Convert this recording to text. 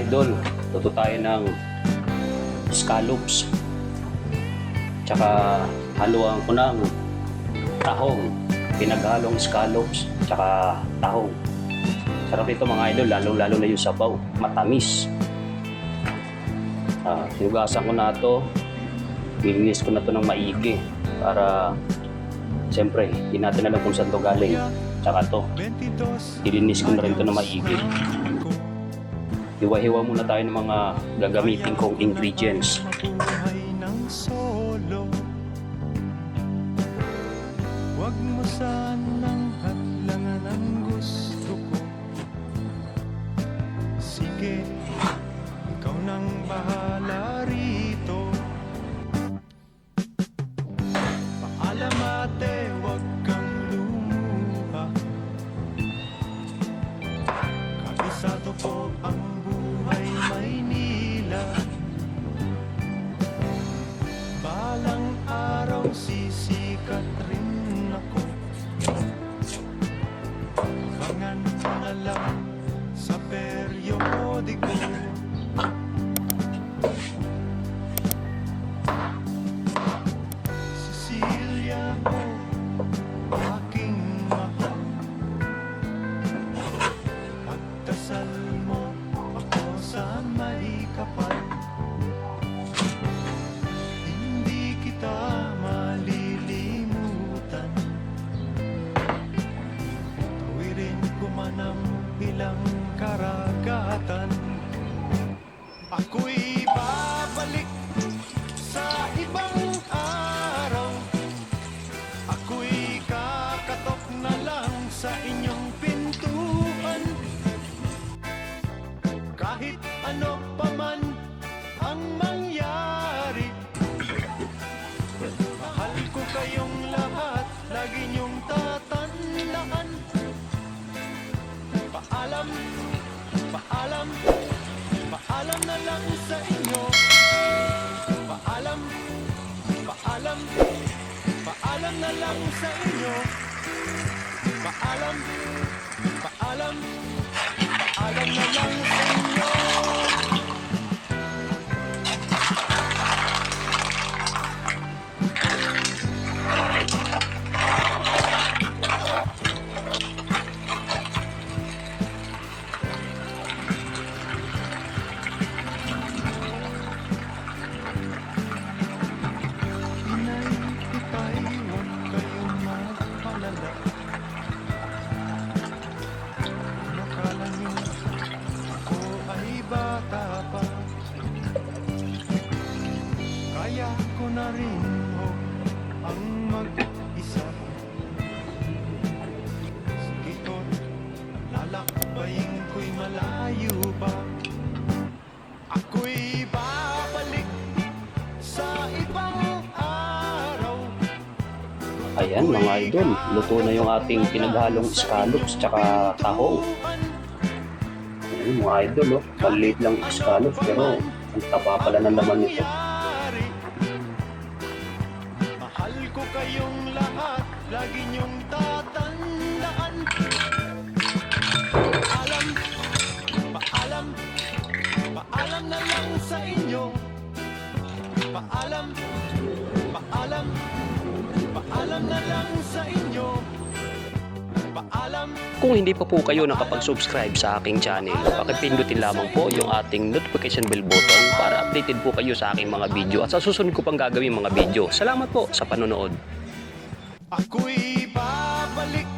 idol, luto tayo ng scallops. Tsaka haluan ko ng tahong. Pinaghalong scallops tsaka tahong. Sarap ito mga idol, lalo na yung sabaw. Matamis. Hinugasan ko na ito. Nilinis ko na ito ng maigi. Para siyempre, hindi natin alam kung saan ito galing. Tsaka ito, nilinis ko na rin ito ng maigi. Hiwa-hiwa muna tayo ng mga gagamitin kong ingredients. Wag mo sanang hadlangan ang gusto ko. Sige, ikaw nang bahala rito. Paalam ate, wag kang lumuha. Kabisado ko ang buhay Maynila. Balang araw sisikat rin ako. Abangan mo na lang sa periodiko. Cecilia ko, aking mahal. Pagdasal mo ako sa may kapal. Hindi kita malilimutan. Tawirin ko man ang ilang karagatan. Ako'y babalik sa ibang araw. Ako'y kakatok na lang sa inyong pintuan. Kahit ano pa man ang mangyari, mahal ko kayong lahat, lagi niyong tatandaan. Paalam, paalam, paalam na lang sa inyo. Paalam, paalam, paalam na lang sa inyo. Paalam, paalam, paalam na lang sa inyo. Inay, itay, huwag kayong magpalala. Nakala niyo ako ay bata pa. Kaya ko na rin ang mag-isa. Sige ko, lalakbayin ko'y malayo pa. Ako'y babalik sa ibang araw. Ayan mga idol, luto na yung ating pinaghalong scallops tsaka tahong. Ayan mga idol, maliit lang yung scallops pero ang taba pala ng laman nito. Mahal ko kayong lahat, lagi niyong tatandaan. Paalam, paalam, paalam na lang sa inyo. Paalam, paalam, paalam na lang sa inyo. Paalam. Kung hindi pa po kayo nakapag-subscribe sa aking channel, pakipindutin lamang po yung ating notification bell button para updated po kayo sa aking mga video at sa susunod ko pang gagawin mga video. Salamat po sa panonood. Ako'y babalik